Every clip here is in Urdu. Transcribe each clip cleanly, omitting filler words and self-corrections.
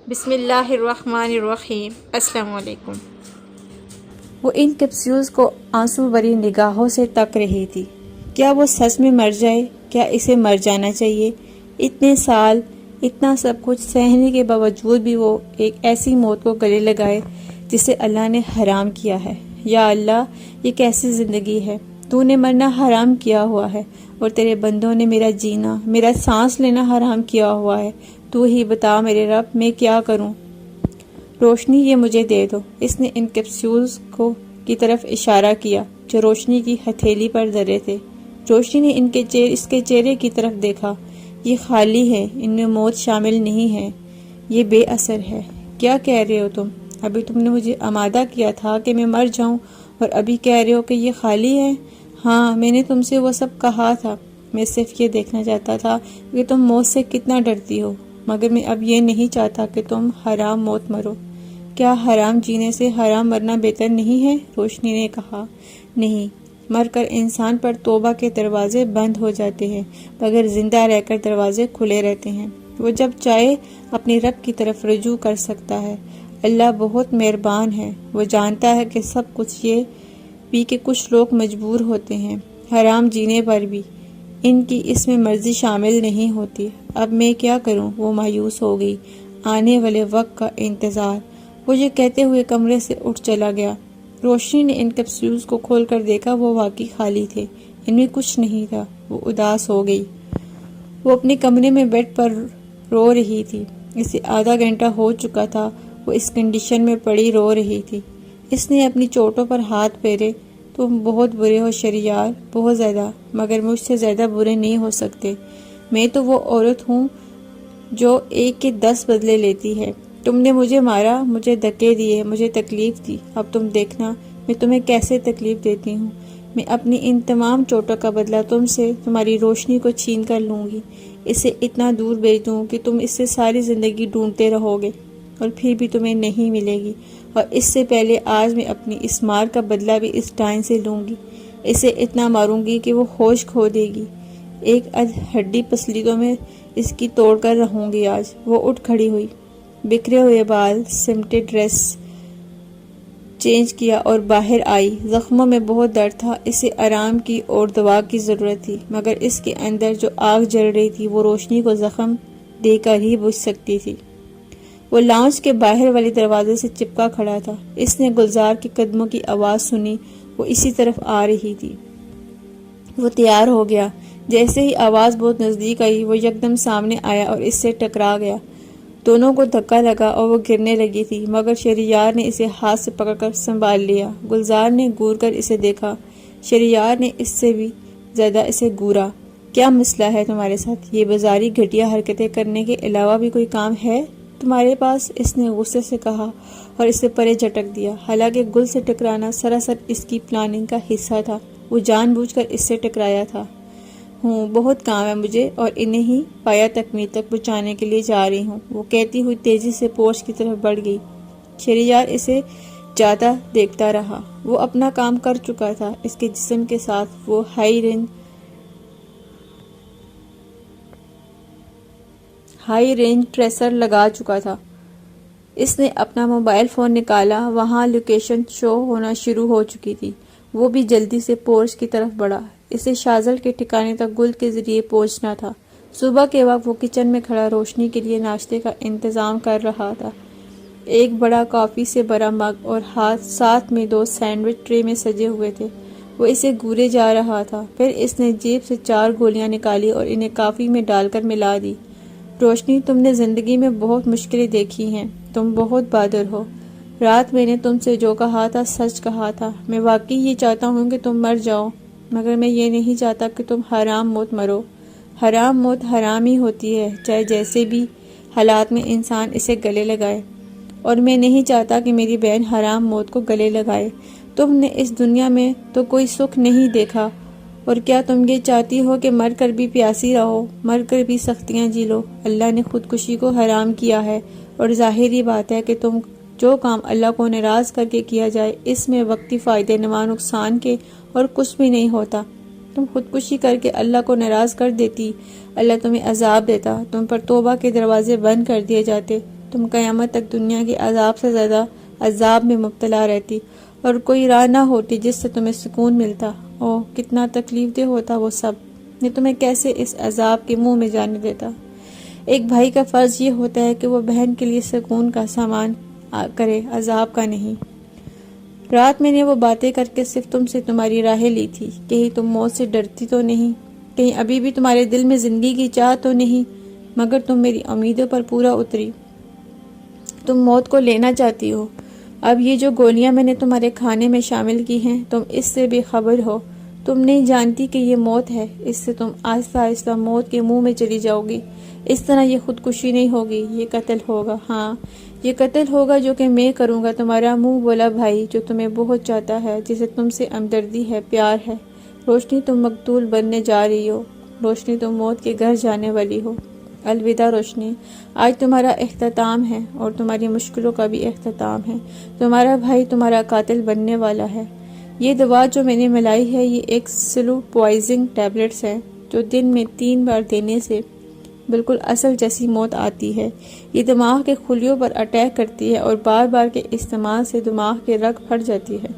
بسم اللہ الرحمن الرحیم۔ السلام علیکم۔ وہ ان کیپسولز کو آنسو بھری نگاہوں سے تک رہی تھی۔ کیا وہ سچ میں مر جائے؟ کیا اسے مر جانا چاہیے؟ اتنے سال، اتنا سب کچھ سہنے کے باوجود بھی وہ ایک ایسی موت کو گلے لگائے جسے اللہ نے حرام کیا ہے۔ یا اللہ، یہ کیسی زندگی ہے؟ تو نے مرنا حرام کیا ہوا ہے اور تیرے بندوں نے میرا جینا، میرا سانس لینا حرام کیا ہوا ہے۔ تو ہی بتا میرے رب، میں کیا کروں؟ روشنی یہ مجھے دے دو۔ اس نے ان کیپسولز کی طرف اشارہ کیا جو روشنی کی ہتھیلی پر دھرے تھے۔ روشنی نے اس کے چہرے کی طرف دیکھا۔ یہ خالی ہے، ان میں موت شامل نہیں ہے، یہ بے اثر ہے۔ کیا کہہ رہے ہو تم؟ ابھی تم نے مجھے آمادہ کیا تھا کہ میں مر جاؤں اور ابھی کہہ رہے ہو کہ یہ خالی ہے؟ ہاں، میں نے تم سے وہ سب کہا تھا۔ میں صرف یہ دیکھنا چاہتا تھا کہ تم موت سے کتنا ڈرتی ہو، مگر میں اب یہ نہیں چاہتا کہ تم حرام موت مرو۔ کیا حرام جینے سے حرام مرنا بہتر نہیں ہے؟ روشنی نے کہا۔ نہیں، مر کر انسان پر توبہ کے دروازے بند ہو جاتے ہیں، مگر زندہ رہ کر دروازے کھلے رہتے ہیں۔ وہ جب چاہے اپنے رب کی طرف رجوع کر سکتا ہے۔ اللہ بہت مہربان ہے، وہ جانتا ہے کہ سب کچھ یہ بھی کہ کچھ لوگ مجبور ہوتے ہیں حرام جینے پر بھی، ان کی اس میں مرضی شامل نہیں ہوتی۔ اب میں کیا کروں؟ وہ مایوس ہو گئی۔ آنے والے وقت کا انتظار۔ وہ یہ کہتے ہوئے کمرے سے اٹھ چلا گیا۔ روشنی نے ان کیپسولز کو کھول کر دیکھا، وہ واقعی خالی تھے، ان میں کچھ نہیں تھا۔ وہ اداس ہو گئی۔ وہ اپنے کمرے میں بیڈ پر رو رہی تھی۔ اسے آدھا گھنٹہ ہو چکا تھا وہ اس کنڈیشن میں پڑی رو رہی تھی۔ اس نے اپنی چوٹوں پر ہاتھ پھیرے۔ تم بہت برے ہو شہریار، بہت زیادہ، مگر مجھ سے زیادہ برے نہیں ہو سکتے۔ میں تو وہ عورت ہوں جو 1 کے 10 بدلے لیتی ہے۔ تم نے مجھے مارا، مجھے دھکے دیے، مجھے تکلیف دی۔ اب تم دیکھنا میں تمہیں کیسے تکلیف دیتی ہوں۔ میں اپنی ان تمام چوٹوں کا بدلہ تم سے، تمہاری روشنی کو چھین کر لوں گی، اسے اتنا دور بھیج دوں کہ تم اس سے ساری زندگی ڈھونڈتے رہو گے اور پھر بھی تمہیں نہیں ملے گی۔ اور اس سے پہلے آج میں اپنی اس مار کا بدلہ بھی اس ڈائن سے لوں گی، اسے اتنا ماروں گی کہ وہ ہوش کھو دے گی۔ ایک ہڈی پسلیتوں میں اس کی توڑ کر رہوں گی آج۔ وہ اٹھ کھڑی ہوئی، بکھرے ہوئے بال، سمٹے ڈریس چینج کیا اور باہر آئی۔ زخموں میں بہت درد تھا، اسے آرام کی اور دوا کی ضرورت تھی، مگر اس کے اندر جو آگ جل رہی تھی وہ روشنی کو زخم دے کر ہی بجھ سکتی تھی۔ وہ لاؤنج کے باہر والے دروازے سے چپکا کھڑا تھا۔ اس نے گلزار کے قدموں کی آواز سنی، وہ اسی طرف آ رہی تھی۔ وہ تیار ہو گیا۔ جیسے ہی آواز بہت نزدیک آئی وہ یکدم سامنے آیا اور اس سے ٹکرا گیا۔ دونوں کو دھکا لگا اور وہ گرنے لگی تھی، مگر شہریار نے اسے ہاتھ سے پکڑ کر سنبھال لیا۔ گلزار نے گور کر اسے دیکھا۔ شہریار نے اس سے بھی زیادہ اسے گورا۔ کیا مسئلہ ہے تمہارے ساتھ؟ یہ بازاری گھٹیا حرکتیں کرنے کے علاوہ بھی کوئی کام ہے تمہارے پاس؟ اس نے غصے سے کہا اور اسے پرے جھٹک دیا۔ حالانکہ گل سے ٹکرانا سراسر اس کی پلاننگ کا حصہ تھا، وہ جان بوجھ کر اس سے ٹکرایا تھا۔ بہت کام ہے مجھے اور انہیں ہی پایا تکمیل تک پہنچانے کے لیے جا رہی ہوں، وہ کہتی ہوئی تیزی سے پورچ کی طرف بڑھ گئی۔ شہریار اسے جاتا دیکھتا رہا۔ وہ اپنا کام کر چکا تھا۔ اس کے جسم کے ساتھ وہ ہائی رینج ٹریسر لگا چکا تھا۔ اس نے اپنا موبائل فون نکالا، وہاں لوکیشن شو ہونا شروع ہو چکی تھی۔ وہ بھی جلدی سے پورچ کی طرف بڑھا۔ اسے شازل کے ٹھکانے تک گل کے ذریعے پہنچنا تھا۔ صبح کے وقت وہ کچن میں کھڑا روشنی کے لیے ناشتے کا انتظام کر رہا تھا۔ ایک بڑا کافی سے بھرا مگ اور ساتھ میں 2 سینڈوچ ٹرے میں سجے ہوئے تھے۔ وہ اسے گورے جا رہا تھا۔ پھر اس نے جیب سے 4 گولیاں نکالی اور انہیں کافی میں ڈال کر ملا دی۔ روشنی، تم نے زندگی میں بہت مشکلیں دیکھی ہیں، تم بہت بہادر ہو۔ رات میں نے تم سے جو کہا تھا سچ کہا تھا۔ میں واقعی یہ چاہتا ہوں کہ تم مر جاؤ، مگر میں یہ نہیں چاہتا کہ تم حرام موت مرو۔ حرام موت حرام ہی ہوتی ہے، چاہے جیسے بھی حالات میں انسان اسے گلے لگائے، اور میں نہیں چاہتا کہ میری بہن حرام موت کو گلے لگائے۔ تم نے اس دنیا میں تو کوئی سکھ نہیں دیکھا، اور کیا تم یہ چاہتی ہو کہ مر کر بھی پیاسی رہو، مر کر بھی سختیاں جی لو؟ اللہ نے خودکشی کو حرام کیا ہے، اور ظاہری بات ہے کہ تم جو کام اللہ کو ناراض کر کے کیا جائے اس میں وقتی فائدے نما نقصان کے اور کچھ بھی نہیں ہوتا۔ تم خودکشی کر کے اللہ کو ناراض کر دیتی، اللہ تمہیں عذاب دیتا، تم پر توبہ کے دروازے بند کر دیے جاتے، تم قیامت تک دنیا کے عذاب سے زیادہ عذاب میں مبتلا رہتی اور کوئی راہ نہ ہوتی جس سے تمہیں سکون ملتا۔ اوہ کتنا تکلیف دہ ہوتا وہ سب، نے تمہیں کیسے اس عذاب کے منہ میں جانے دیتا۔ ایک بھائی کا فرض یہ ہوتا ہے کہ وہ بہن کے لیے سکون کا سامان کرے، عذاب کا نہیں۔ رات میں نے وہ باتیں کر کے صرف تم سے تمہاری راہیں لی تھی، کہیں تم موت سے ڈرتی تو نہیں، کہیں ابھی بھی تمہارے دل میں زندگی کی چاہ تو نہیں، مگر تم میری امیدوں پر پورا اتری، تم موت کو لینا چاہتی ہو۔ اب یہ جو گولیاں میں نے تمہارے کھانے میں شامل کی ہیں، تم اس سے بے خبر ہو، تم نہیں جانتی کہ یہ موت ہے، اس سے تم آہستہ آہستہ موت کے منہ میں چلی جاؤ گی۔ اس طرح یہ خودکشی نہیں ہوگی، یہ قتل ہوگا، ہاں یہ قتل ہوگا جو کہ میں کروں گا، تمہارا منہ بولا بھائی جو تمہیں بہت چاہتا ہے، جسے تم سے ہمدردی ہے، پیار ہے۔ روشنی تم مقتول بننے جا رہی ہو، روشنی تم موت کے گھر جانے والی ہو۔ الوداع روشنی، آج تمہارا اختتام ہے اور تمہاری مشکلوں کا بھی اختتام ہے۔ تمہارا بھائی تمہارا قاتل بننے والا ہے۔ یہ دوا جو میں نے ملائی ہے، یہ ایک سلو پوائزنگ ٹیبلٹس ہے جو دن میں 3 بار دینے سے بالکل اصل جیسی موت آتی ہے۔ یہ دماغ کے خلیوں پر اٹیک کرتی ہے اور بار بار کے استعمال سے دماغ کے رگ پھٹ جاتی ہے،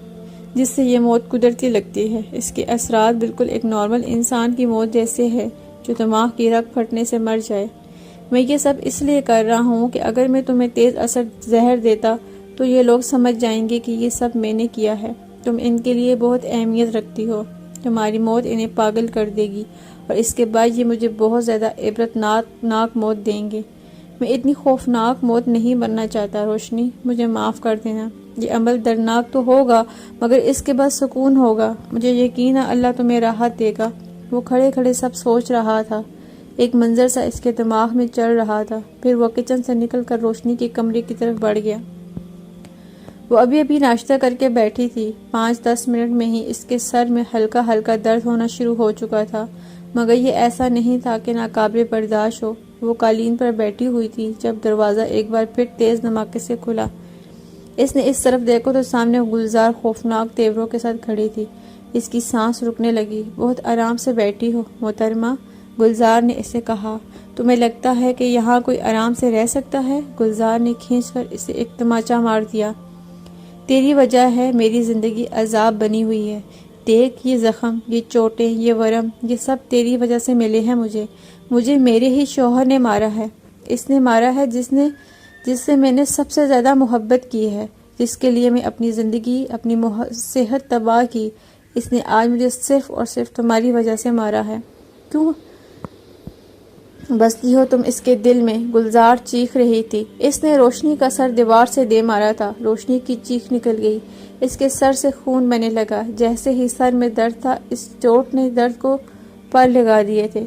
جس سے یہ موت قدرتی لگتی ہے۔ اس کے اثرات بالکل ایک نارمل انسان کی موت جیسے ہے جو دماغ کی رگ پھٹنے سے مر جائے۔ میں یہ سب اس لیے کر رہا ہوں کہ اگر میں تمہیں تیز اثر زہر دیتا تو یہ لوگ سمجھ جائیں گے کہ یہ سب میں نے کیا ہے۔ تم ان کے لیے بہت اہمیت رکھتی ہو، تمہاری موت انہیں پاگل کر دے گی اور اس کے بعد یہ مجھے بہت زیادہ عبرتناک موت دیں گے۔ میں اتنی خوفناک موت نہیں مرنا چاہتا روشنی، مجھے معاف کر دینا۔ یہ عمل دردناک تو ہوگا مگر اس کے بعد سکون ہوگا، مجھے یقین ہے اللہ تمہیں راحت دے گا۔ وہ کھڑے کھڑے سب سوچ رہا تھا، ایک منظر سا اس کے دماغ میں چل رہا تھا۔ پھر وہ کچن سے نکل کر روشنی کے کمرے کی طرف بڑھ گیا۔ وہ ابھی ناشتہ کر کے بیٹھی تھی۔ 5-10 منٹ میں ہی اس کے سر میں ہلکا ہلکا درد ہونا شروع ہو چکا تھا، مگر یہ ایسا نہیں تھا کہ ناقابل برداشت ہو۔ وہ قالین پر بیٹھی ہوئی تھی جب دروازہ ایک بار پھر تیز دھماکے سے کھلا۔ اس نے اس طرف دیکھا تو سامنے گلزار خوفناک تیوروں کے ساتھ کھڑی تھی۔ اس کی سانس رکنے لگی۔ بہت آرام سے بیٹھی ہو محترمہ، گلزار نے اسے کہا۔ تمہیں لگتا ہے کہ یہاں کوئی آرام سے رہ سکتا ہے؟ گلزار نے کھینچ کر اسے ایک تماچا مار دیا۔ تیری وجہ ہے میری زندگی عذاب بنی ہوئی ہے۔ دیکھ یہ زخم، یہ چوٹیں، یہ ورم، یہ سب تیری وجہ سے ملے ہیں مجھے میرے ہی شوہر نے مارا ہے۔ اس نے مارا ہے جس سے میں نے سب سے زیادہ محبت کی ہے، جس کے لیے میں اپنی زندگی، اپنی صحت تباہ کی۔ اس نے آج مجھے صرف اور صرف تمہاری وجہ سے مارا ہے۔ کیوں بستی ہو تم اس کے دل میں؟ گلزار چیخ رہی تھی۔ اس نے روشنی کا سر دیوار سے دے مارا تھا۔ روشنی کی چیخ نکل گئی۔ اس کے سر سے خون بہنے لگا۔ جیسے ہی سر میں درد تھا، اس چوٹ نے درد کو پر لگا دیے تھے۔